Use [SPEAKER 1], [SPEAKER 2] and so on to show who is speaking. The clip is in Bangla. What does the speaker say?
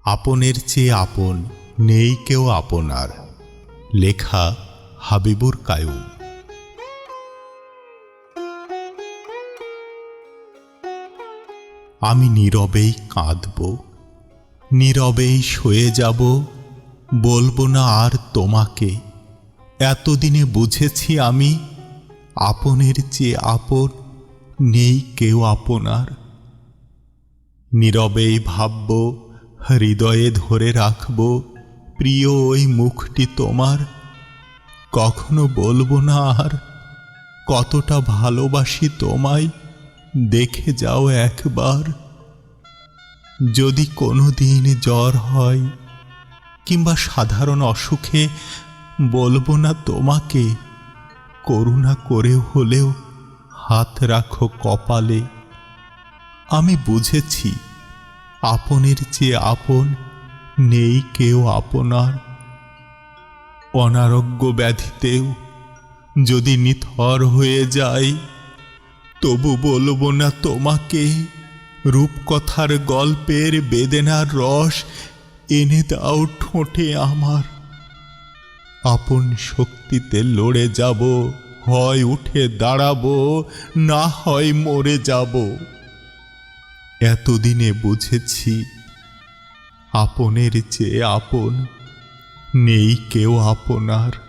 [SPEAKER 1] আপনের চেয়ে আপন নেই কেউ আপনার। লেখা হাবিবুর কায়ুম। আমি নীরবেই কাঁদব, নীরবেই সয়ে যাব, বলবো না আর তোমাকে। এতদিনে বুঝেছি আমি, আপনের চেয়ে আপন নেই কেউ আপনার। নীরবেই ভাবব, হৃদয়ে ধরে রাখব প্রিয় ওই মুখটি তোমার। কখনো বলবো না আর কতটা ভালোবাসি তোমায়, দেখে যাও একবার। যদি কোনো দিন জ্বর হয় কিংবা সাধারণ অসুখে, বলবো না তোমাকে, করুণা করে হলেও হাত রাখো কপালে। আমি বুঝেছি আপনের চেয়ে আপন নেই কেউ আপনার। অনারোগ্য ব্যাধিতেও যদি নিথর হয়ে যায়, তবু বলবো না তোমাকে, রূপকথার গল্পের বেদনার রস এনে দাও ঠোঁটে আমার। আপন শক্তিতে লড়ে যাব, হয় উঠে দাঁড়াবো, না হয় মরে যাব। এতদিনে বুঝেছি আপনের চেয়ে আপন নেই কেউ আপনার।